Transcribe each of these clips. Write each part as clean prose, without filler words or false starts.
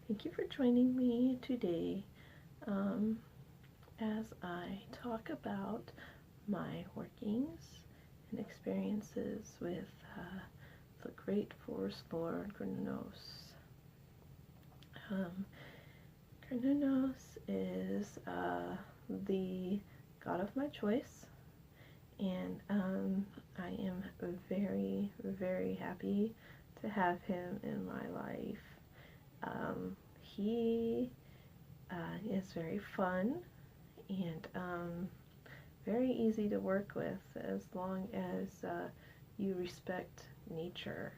Thank you for joining me today as I talk about my workings and experiences with the great Forest Lord Cernunnos. Cernunnos is the god of my choice, and I am very, very happy to have him in my life. He is very fun and very easy to work with as long as you respect nature.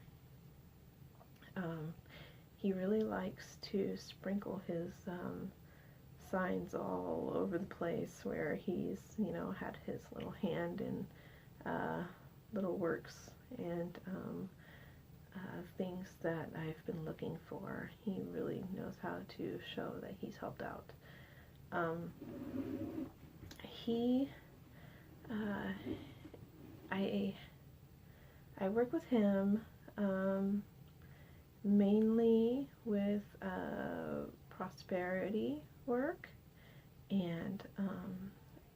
He really likes to sprinkle his signs all over the place where he's, had his little hand in little works and things that I've been looking for. He really knows how to show that he's helped out. I work with him mainly with prosperity work and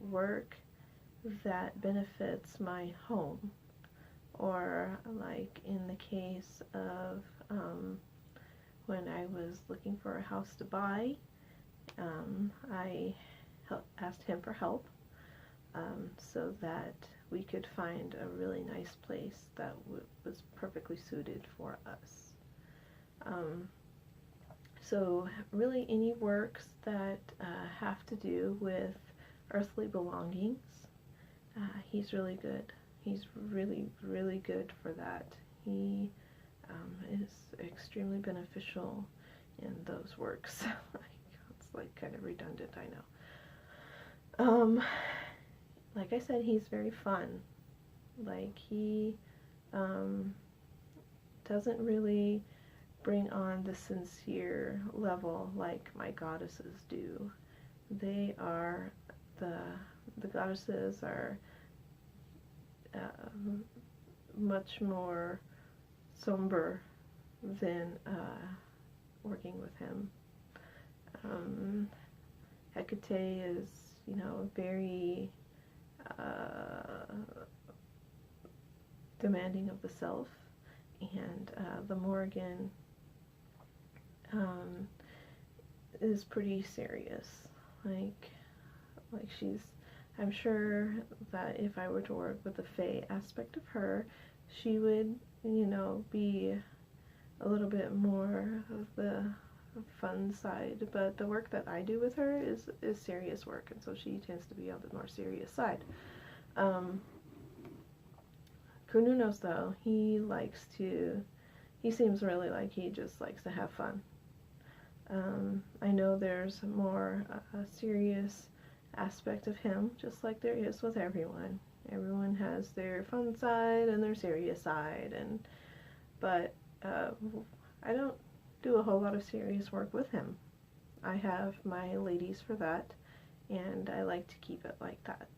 work that benefits my home, or like in the case of when I was looking for a house to buy, I asked him for help so that we could find a really nice place that was perfectly suited for us. So really any works that have to do with earthly belongings, he's really good. He's really, really good for that. He is extremely beneficial in those works. It's like kind of redundant, I know. Like I said, he's very fun. Like he doesn't really bring on the sincere level like my goddesses do. They are the goddesses are much more somber than working with him. Hecate is, very demanding of the self, and the Morrigan is pretty serious. Like she's, I'm sure that if I were to work with the Fae aspect of her, she would, be a little bit more of the fun side, but the work that I do with her is serious work, and so she tends to be on the more serious side. Cernunnos, though, he seems really like he just likes to have fun. I know there's more serious aspect of him, just like there is with everyone. Everyone has their fun side and their serious side, but I don't do a whole lot of serious work with him. I have my ladies for that, and I like to keep it like that.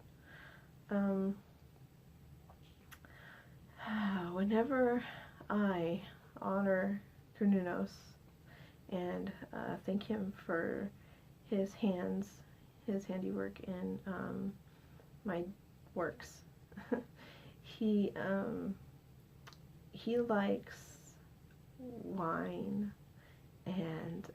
Whenever I honor Cernunnos and thank him for his handiwork in my works, he likes wine and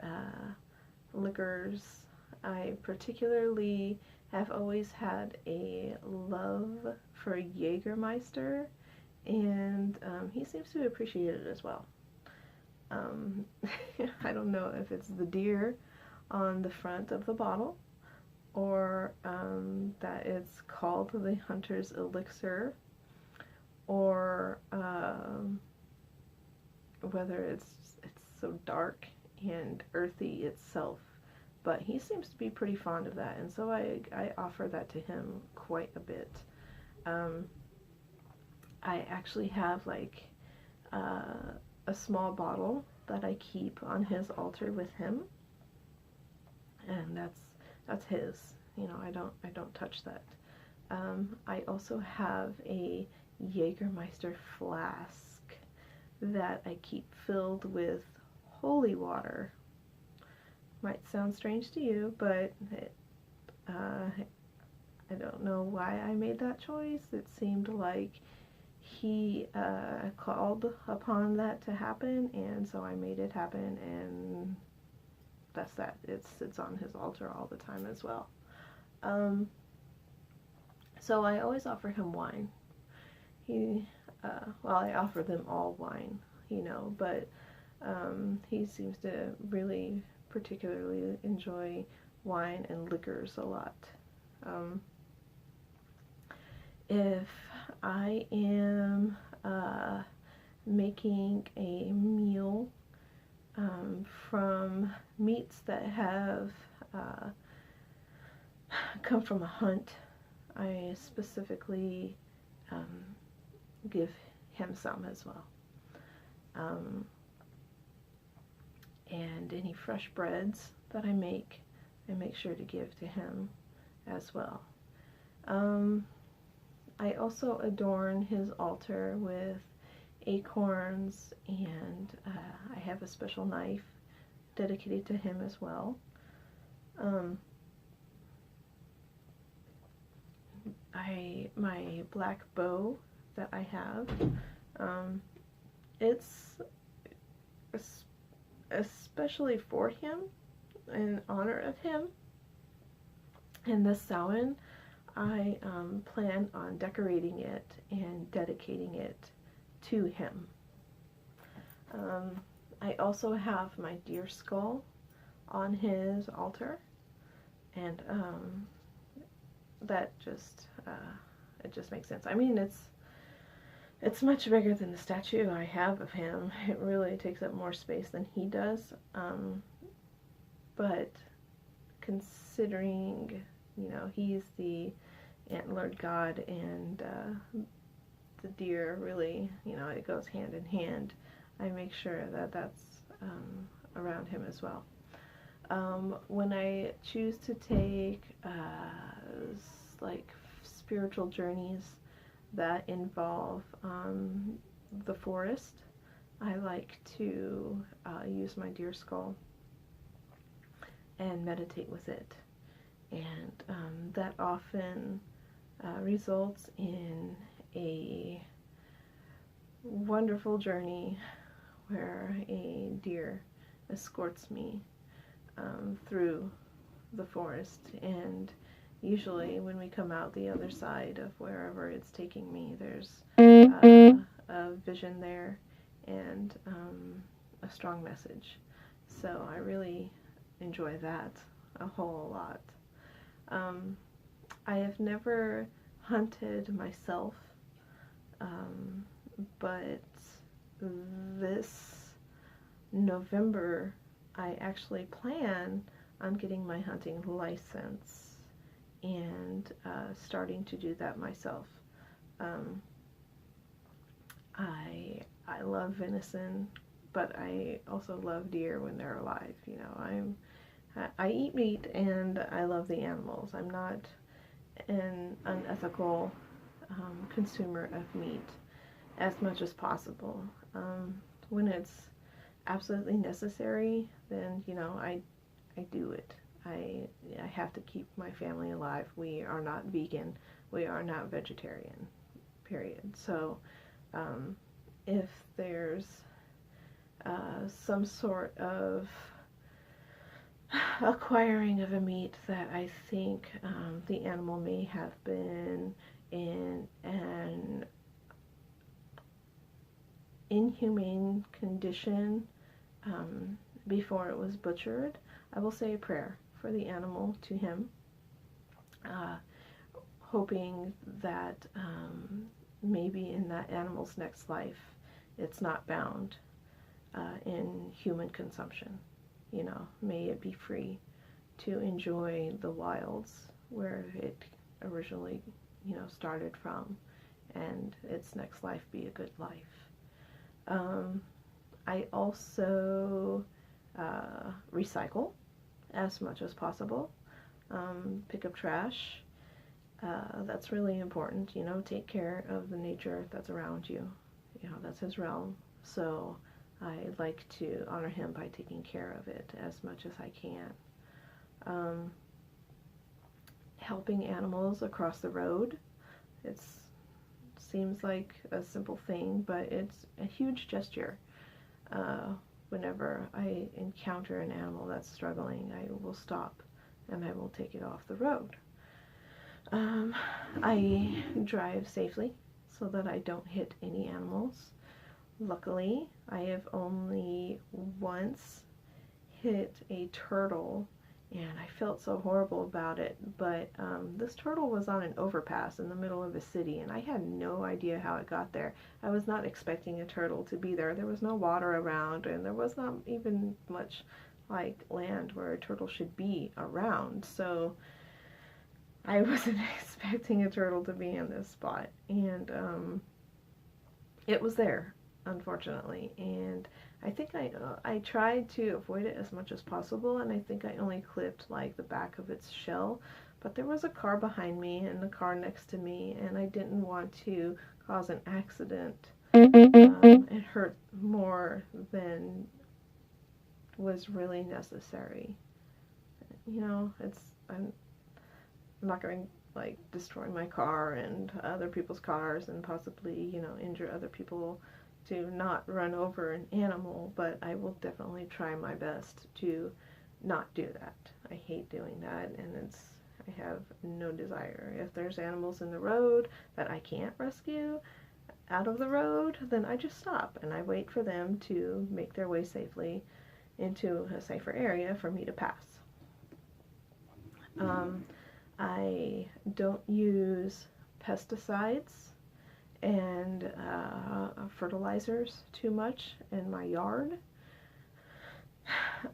liquors. I particularly have always had a love for Jägermeister, and he seems to appreciate it as well. I don't know if it's the deer on the front of the bottle, or that it's called the Hunter's Elixir, or whether it's so dark and earthy itself, but he seems to be pretty fond of that, and so I offer that to him quite a bit. I actually have like a small bottle that I keep on his altar with him, and that's his. I don't touch that. I also have a Jägermeister flask that I keep filled with holy water, might sound strange to you, but I don't know why I made that choice. It seemed like he called upon that to happen, and so I made it happen, and that's that. It sits on his altar all the time as well. So I always offer him wine. Well, I offer them all wine, but he seems to really particularly enjoy wine and liquors a lot. If I am making a meal from meats that have come from a hunt, I specifically give him some as well. And any fresh breads that I make sure to give to him as well. I also adorn his altar with acorns, and I have a special knife dedicated to him as well. My black bow that I have, it's especially for him, in honor of him. And this Samhain, I plan on decorating it and dedicating it to him. I also have my deer skull on his altar, and that just it just makes sense. I mean, it's much bigger than the statue I have of him. It really takes up more space than he does. But considering, he's the antlered god, and the deer really, it goes hand in hand, I make sure that that's around him as well. When I choose to take like spiritual journeys that involve the forest, I like to use my deer skull and meditate with it, and that often results in a wonderful journey where a deer escorts me through the forest, and usually when we come out the other side of wherever it's taking me, there's a vision there and a strong message. So I really enjoy that a whole lot. I have never hunted myself, but this November I actually plan on getting my hunting license and starting to do that myself. I love venison, but I also love deer when they're alive. I eat meat and I love the animals. I'm not an unethical consumer of meat as much as possible. When it's absolutely necessary, then I do it. I have to keep my family alive. We are not vegan. We are not vegetarian. Period. So if there's some sort of acquiring of a meat that I think the animal may have been in an inhumane condition before it was butchered, I will say a prayer for the animal to him, hoping that maybe in that animal's next life it's not bound in human consumption. May it be free to enjoy the wilds where it originally, started from, and its next life be a good life. I also recycle as much as possible. Pick up trash. That's really important. Take care of the nature that's around you. That's his realm. So I like to honor him by taking care of it as much as I can. Helping animals across the road, it seems like a simple thing, but it's a huge gesture. Whenever I encounter an animal that's struggling, I will stop and I will take it off the road. I drive safely so that I don't hit any animals. Luckily, I have only once hit a turtle, and I felt so horrible about it, but this turtle was on an overpass in the middle of a city, and I had no idea how it got there. I was not expecting a turtle to be there. There was no water around, and there was not even much like land where a turtle should be around, so I wasn't expecting a turtle to be in this spot, and it was there, unfortunately, and I think I tried to avoid it as much as possible, and I think I only clipped like the back of its shell, but there was a car behind me and a car next to me, and I didn't want to cause an accident and hurt more than was really necessary. You know, I'm not going to like destroy my car and other people's cars and possibly, you know, injure other people to not run over an animal, but I will definitely try my best to not do that. I hate doing that, and I have no desire. If there's animals in the road that I can't rescue out of the road, then I just stop and I wait for them to make their way safely into a safer area for me to pass. I don't use pesticides and fertilizers too much in my yard.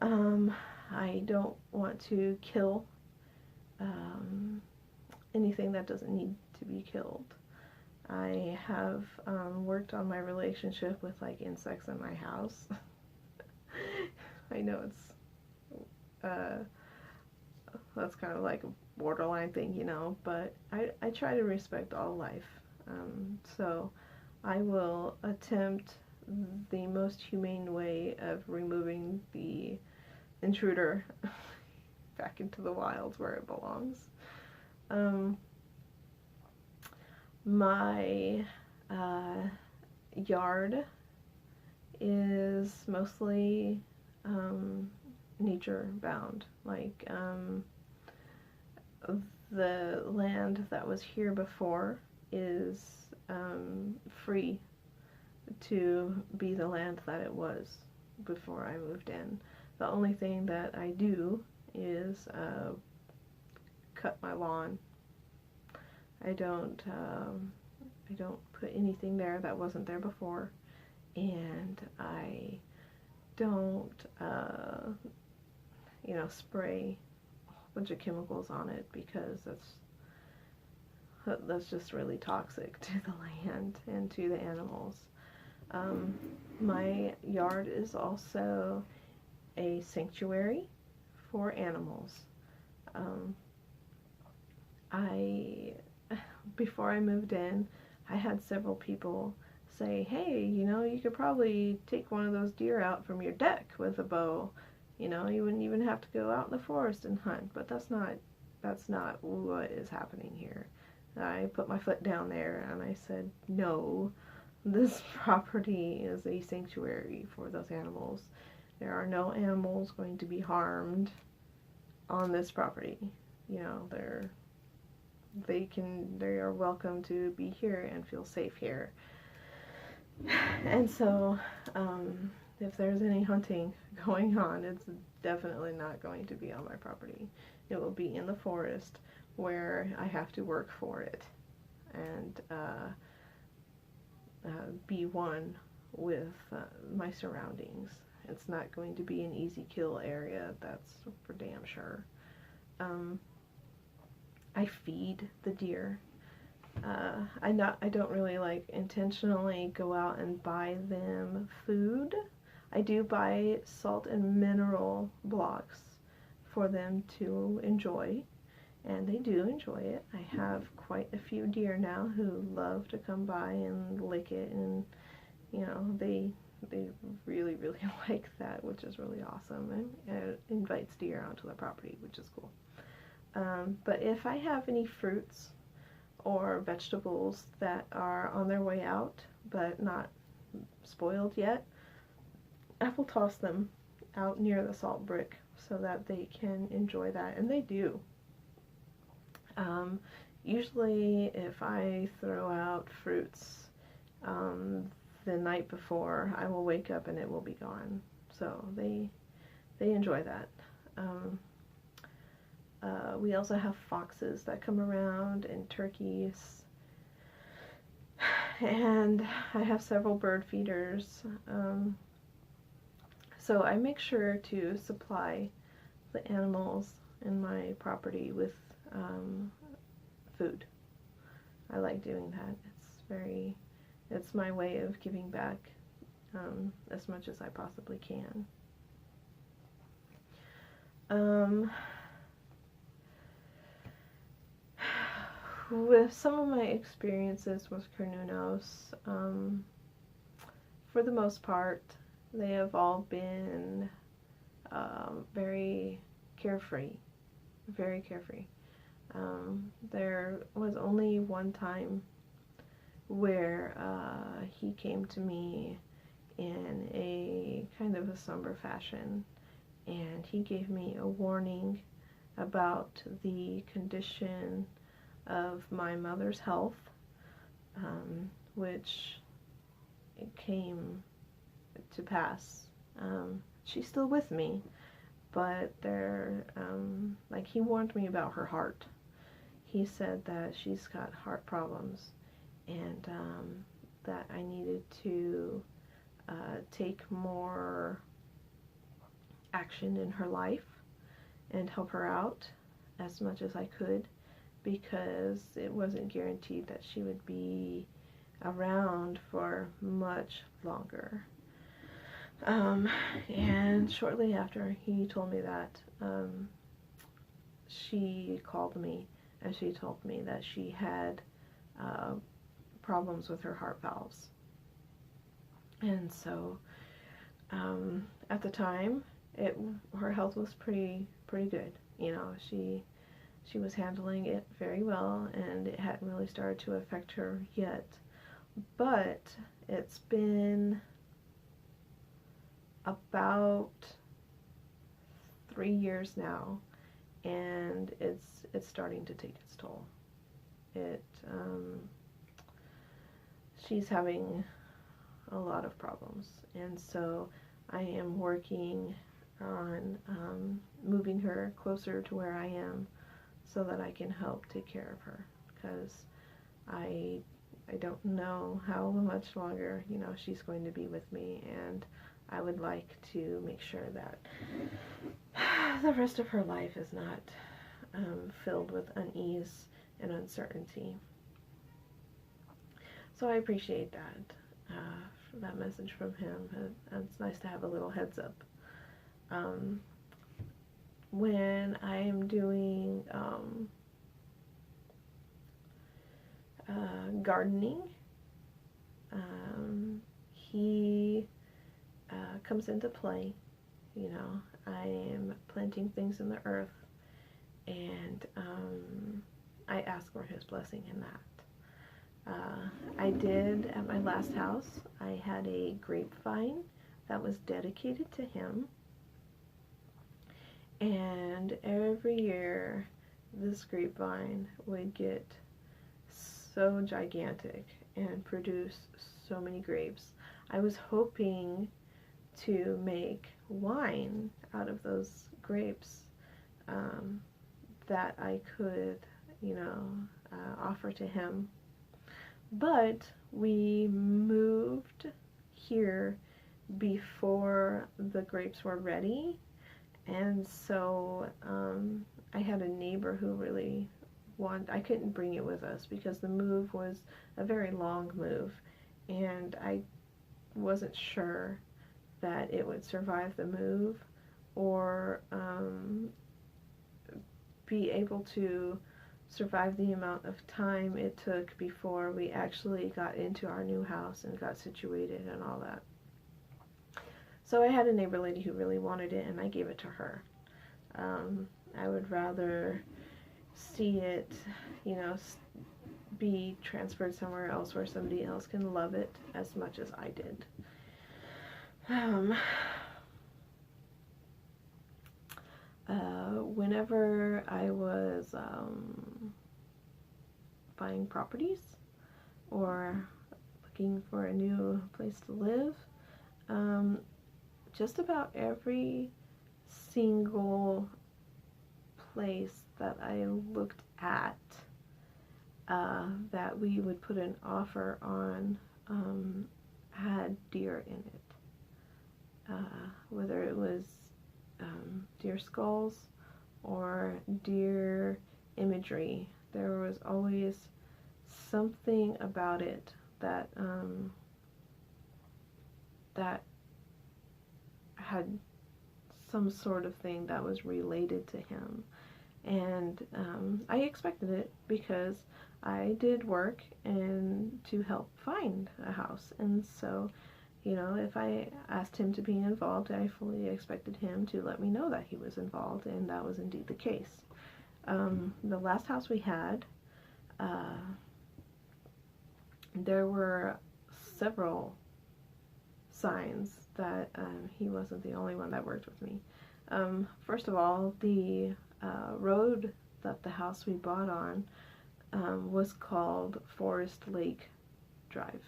I don't want to kill anything that doesn't need to be killed. I have worked on my relationship with like insects in my house. I know that's kind of like a borderline thing, you know, but I try to respect all life. So I will attempt the most humane way of removing the intruder back into the wilds where it belongs. My yard is mostly nature bound. Like the land that was here before is free to be the land that it was before I moved in. The only thing that I do is cut my lawn. I don't put anything there that wasn't there before, and I don't you know, spray a whole bunch of chemicals on it, because that's just really toxic to the land and to the animals. My yard is also a sanctuary for animals. Before I moved in, I had several people say, hey, you know, you could probably take one of those deer out from your deck with a bow. You know, you wouldn't even have to go out in the forest and hunt, but that's not what is happening here. I put my foot down there and I said, no, this property is a sanctuary for those animals. There are no animals going to be harmed on this property. You know, they are welcome to be here and feel safe here. And so, if there's any hunting going on, it's definitely not going to be on my property. It will be in the forest where I have to work for it and be one with my surroundings. It's not going to be an easy kill area, that's for damn sure. I feed the deer. I don't really like intentionally go out and buy them food. I do buy salt and mineral blocks for them to enjoy, and they do enjoy it. I have quite a few deer now who love to come by and lick it, and you know, they really, really like that, which is really awesome, and it invites deer onto the property, which is cool. But if I have any fruits or vegetables that are on their way out but not spoiled yet, I will toss them out near the salt brick so that they can enjoy that, and they do. Usually if I throw out fruits the night before, I will wake up and it will be gone. So they enjoy that. We also have foxes that come around and turkeys. And I have several bird feeders. So I make sure to supply the animals in my property with food. I like doing that. It's my way of giving back as much as I possibly can. With some of my experiences with Cernunnos, for the most part, they have all been very carefree, very carefree. There was only one time where he came to me in a kind of a somber fashion, and he gave me a warning about the condition of my mother's health, which it came to pass. She's still with me, but like, he warned me about her heart. He said that she's got heart problems, and that I needed to take more action in her life and help her out as much as I could, because it wasn't guaranteed that she would be around for much longer. And shortly after he told me that, she called me and she told me that she had problems with her heart valves. And so at the time, her health was pretty good. You know, she was handling it very well, and it hadn't really started to affect her yet. But it's been about 3 years now, and it's starting to take its toll. She's having a lot of problems, and so I am working on moving her closer to where I am so that I can help take care of her, because I don't know how much longer, you know, she's going to be with me, and I would like to make sure that the rest of her life is not filled with unease and uncertainty. So I appreciate that message from him. It's nice to have a little heads up. When I am doing gardening, he comes into play. You know, I am planting things in the earth, and I ask for his blessing in that. I did at my last house. I had a grapevine that was dedicated to him, and every year this grapevine would get so gigantic and produce so many grapes. I was hoping to make wine out of those grapes that I could, you know, offer to him. But we moved here before the grapes were ready, and so I had a neighbor who really I couldn't bring it with us because the move was a very long move, and I wasn't sure that it would survive the move or be able to survive the amount of time it took before we actually got into our new house and got situated and all that. So I had a neighbor lady who really wanted it, and I gave it to her. I would rather see it, you know, be transferred somewhere else where somebody else can love it as much as I did. Whenever I was buying properties or looking for a new place to live, just about every single place that I looked at that we would put an offer on had deer in it. Whether it was deer skulls or deer imagery, there was always something about it that that had some sort of thing that was related to him. And I expected it because I did work and to help find a house. And so, you know, if I asked him to be involved, I fully expected him to let me know that he was involved, and that was indeed the case. The last house we had, there were several signs that he wasn't the only one that worked with me. First of all, the road that the house we bought on was called Forest Lake Drive.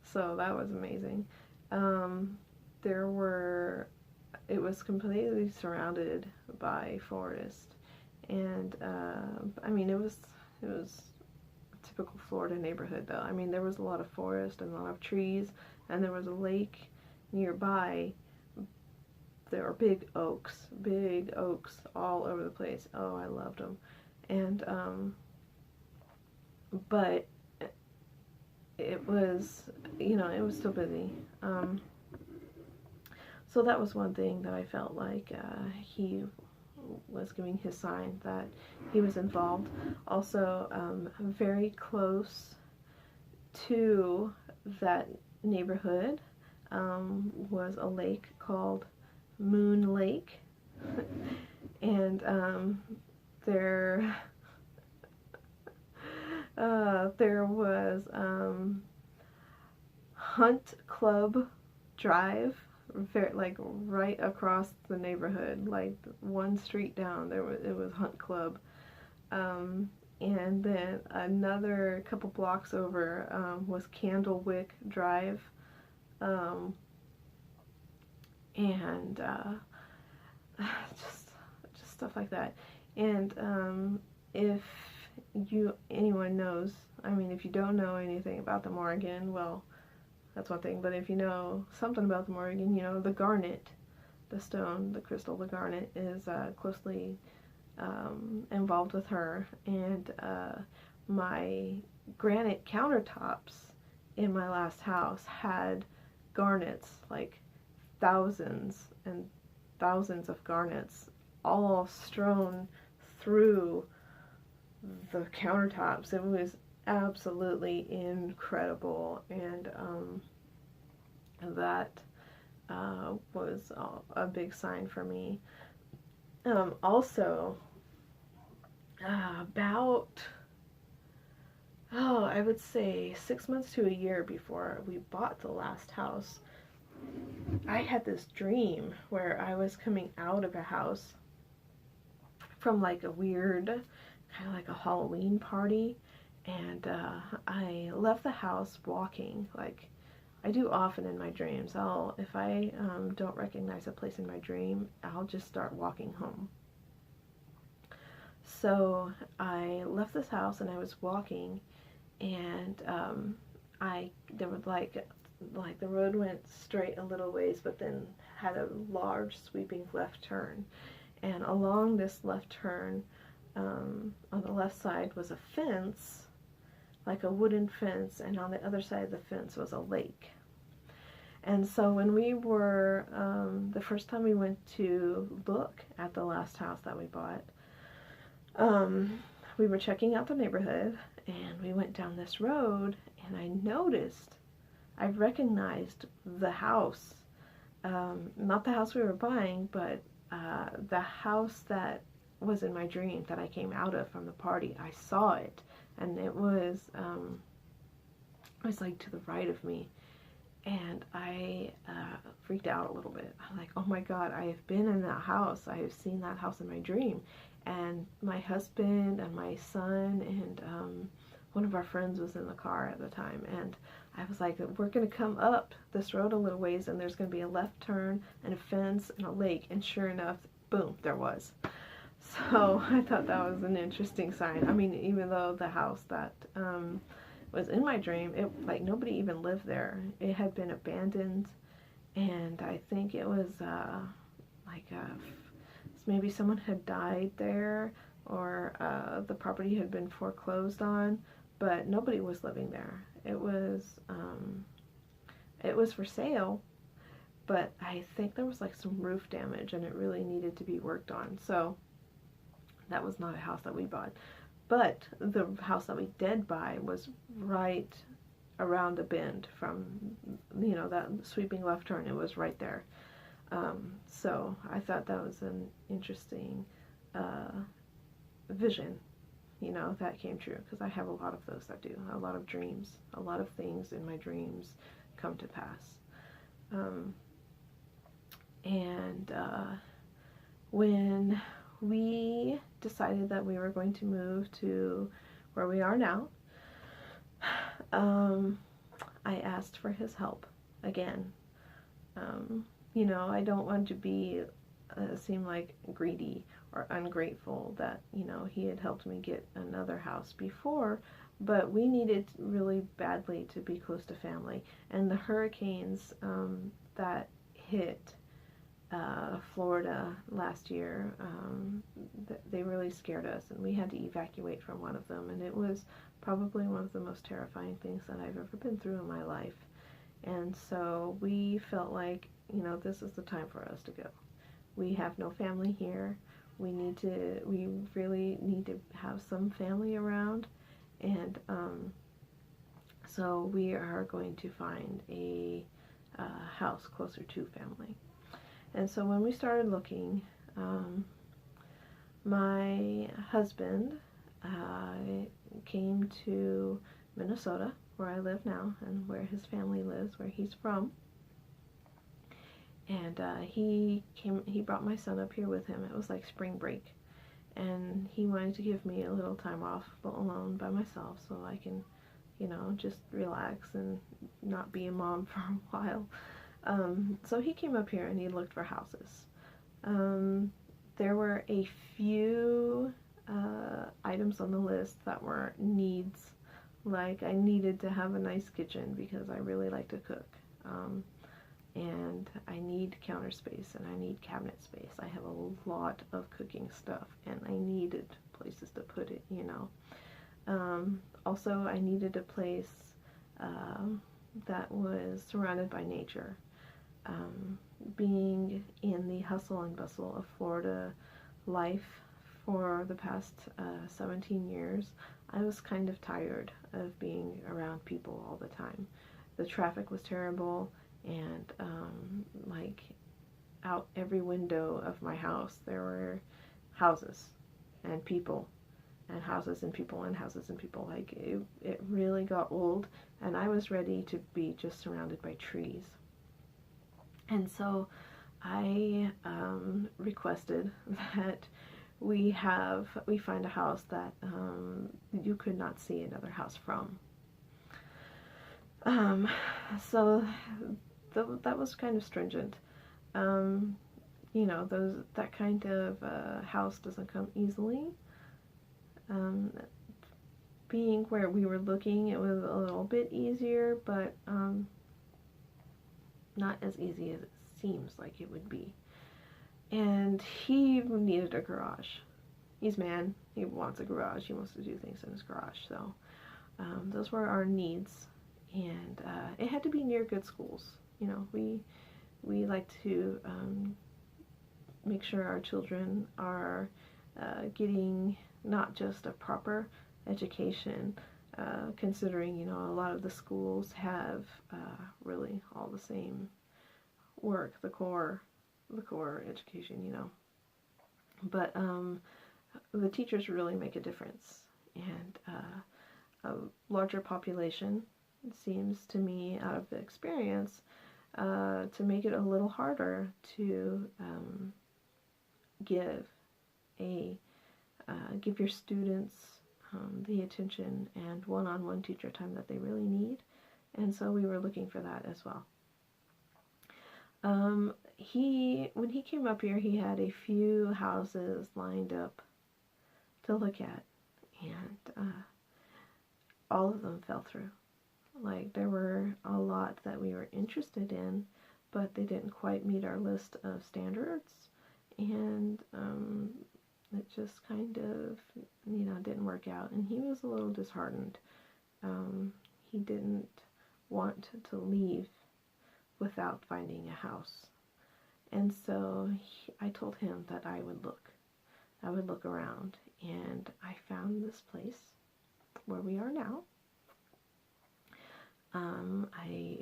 So that was amazing. It was completely surrounded by forest, and I mean, it was a typical Florida neighborhood, though. I mean, there was a lot of forest and a lot of trees, and there was a lake nearby. There were big oaks all over the place. Oh, I loved them. And but it was, you know, it was still busy. So that was one thing that I felt like he was giving his sign that he was involved. Also, very close to that neighborhood was a lake called Moon Lake, and there was Hunt Club Drive, like right across the neighborhood, like one street down. It was Hunt Club, and then another couple blocks over was Candlewick Drive, and just stuff like that. And if anyone knows, I mean, if you don't know anything about the Morrigan, well, that's one thing, but if you know something about the Morrigan, you know the garnet, the stone, the crystal, the garnet is closely involved with her, and my granite countertops in my last house had garnets, like thousands and thousands of garnets, all strewn through the countertops. It was absolutely incredible, and that was a big sign for me. Also, about, I would say 6 months to a year before we bought the last house, I had this dream where I was coming out of a house from like a weird, kind of like a Halloween party, and I left the house walking, like I do often in my dreams. If I don't recognize a place in my dream, I'll just start walking home. So I left this house and I was walking, and there was like the road went straight a little ways, but then had a large sweeping left turn. And along this left turn, on the left side was a fence, like a wooden fence, and on the other side of the fence was a lake. And so when we were, the first time we went to look at the last house that we bought, we were checking out the neighborhood, and we went down this road, and I recognized the house not the house we were buying, but the house that was in my dream that I came out of from the party. I saw it, and it was like to the right of me, and I freaked out a little bit. I'm like, oh my God, I have been in that house. I have seen that house in my dream. And my husband and my son and one of our friends was in the car at the time, and I was like, we're going to come up this road a little ways, and there's going to be a left turn and a fence and a lake, and sure enough, boom, there was. So I thought that was an interesting sign. I mean, even though the house that was in my dream, it like nobody even lived there. It had been abandoned, and I think it was maybe someone had died there, or the property had been foreclosed on, but nobody was living there. It was for sale, but I think there was like some roof damage, and it really needed to be worked on. So that was not a house that we bought. But the house that we did buy was right around the bend from, you know, that sweeping left turn. It was right there. So I thought that was an interesting vision, you know, that came true, because I have a lot of those that do. A lot of dreams, a lot of things in my dreams come to pass. When we decided that we were going to move to where we are now, I asked for his help again. You know, I don't want to be seem like greedy or ungrateful that, you know, he had helped me get another house before, but we needed really badly to be close to family. And the hurricanes that hit Florida last year, they really scared us, and we had to evacuate from one of them, and it was probably one of the most terrifying things that I've ever been through in my life. And so we felt like, you know, this is the time for us to go. We have no family here. We really need to have some family around, and so we are going to find a house closer to family. And so when we started looking, my husband came to Minnesota, where I live now, and where his family lives, where he's from. And he brought my son up here with him. It was like spring break, and he wanted to give me a little time off alone by myself, so I can, you know, just relax and not be a mom for a while. So he came up here and he looked for houses. There were a few items on the list that were needs. Like, I needed to have a nice kitchen because I really like to cook. And I need counter space, and I need cabinet space. I have a lot of cooking stuff, and I needed places to put it, you know. Also, I needed a place that was surrounded by nature. Being in the hustle and bustle of Florida life for the past 17 years, I was kind of tired of being around people all the time. The traffic was terrible, and like, out every window of my house there were houses and people and houses and people and houses and people. Like, it really got old, and I was ready to be just surrounded by trees. And so I requested that we find a house that you could not see another house from. So that was kind of stringent. You know, that kind of house doesn't come easily. Being where we were looking, it was a little bit easier, but not as easy as it seems like it would be. And he needed a garage. He's a man. He wants a garage. He wants to do things in his garage. So those were our needs. And it had to be near good schools. You know, we like to make sure our children are getting not just a proper education, considering, you know, a lot of the schools have really all the same work, the core education, you know. But the teachers really make a difference, and a larger population seems to me, out of the experience, to make it a little harder to give your students the attention and one-on-one teacher time that they really need, and so we were looking for that as well. When he came up here, he had a few houses lined up to look at, and all of them fell through. Like, there were a lot that we were interested in, but they didn't quite meet our list of standards, and it just kind of, you know, didn't work out, and he was a little disheartened. He didn't want to leave without finding a house, and so I told him that I would look around, and I found this place where we are now.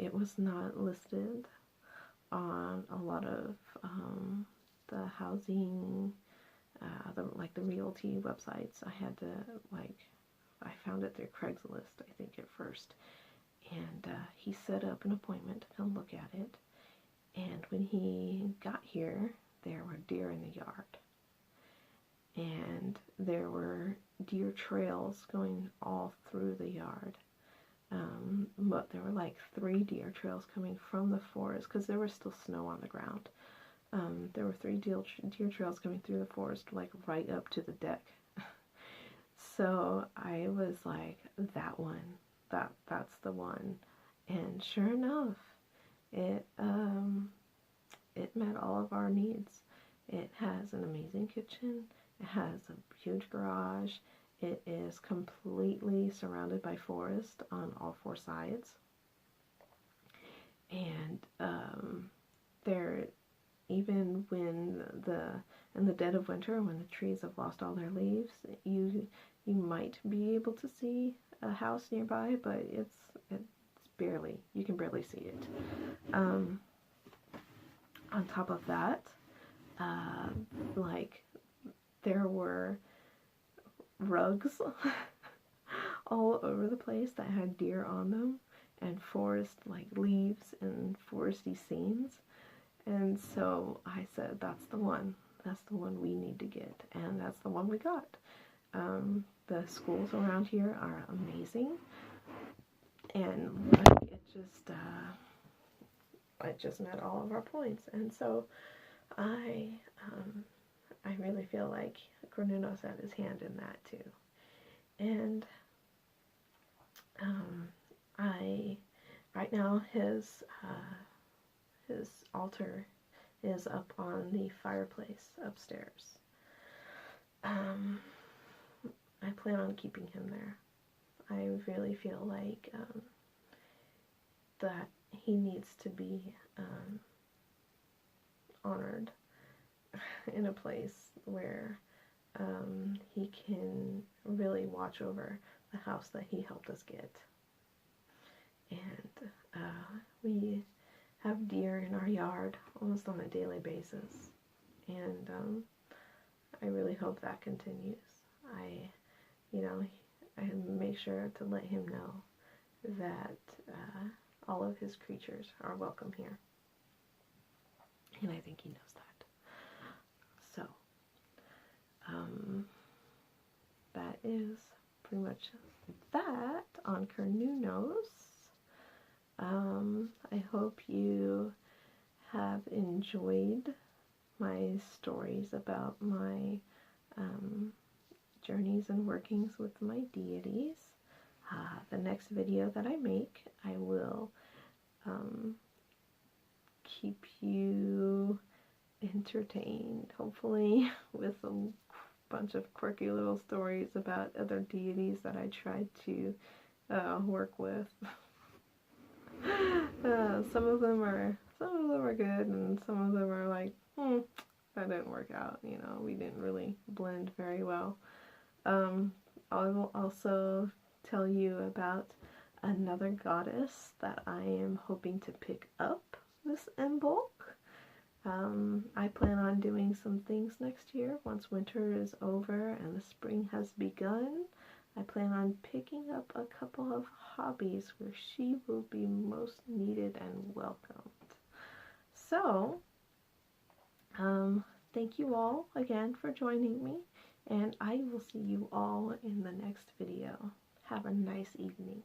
It was not listed on a lot of the housing, the realty websites. I found it through Craigslist, I think, at first. And he set up an appointment to come look at it. And when he got here, there were deer in the yard. And there were deer trails going all through the yard. But there were like 3 deer trails coming from the forest, because there was still snow on the ground. There were 3 deer trails coming through the forest, like right up to the deck. So I was like, that one, that's the one. And sure enough, it met all of our needs. It has an amazing kitchen. It has a huge garage. It is completely surrounded by forest on all 4 sides. And there, even when in the dead of winter, when the trees have lost all their leaves, you might be able to see a house nearby, but it's barely, you can barely see it. On top of that, there were rugs all over the place that had deer on them, and forest, like leaves and foresty scenes. And so I said, that's the one we need to get, and that's the one we got. The schools around here are amazing, and it just met all of our points. And so I really feel like Cernunnos had his hand in that too. And right now his altar is up on the fireplace upstairs. I plan on keeping him there. I really feel like that he needs to be honored in a place where he can really watch over the house that he helped us get. And we have deer in our yard almost on a daily basis, and I really hope that continues. I make sure to let him know that all of his creatures are welcome here, and I think he knows that. So that is pretty much that on Cernunnos. I hope you have enjoyed my stories about my journeys and workings with my deities. The next video that I make, I will keep you entertained, hopefully, with a bunch of quirky little stories about other deities that I tried to work with. Some of them are good, and some of them are like, that didn't work out. You know, we didn't really blend very well. I will also tell you about another goddess that I am hoping to pick up in bulk. I plan on doing some things next year once winter is over and the spring has begun. I plan on picking up a couple of hobbies where she will be most needed and welcomed. So, thank you all again for joining me, and I will see you all in the next video. Have a nice evening.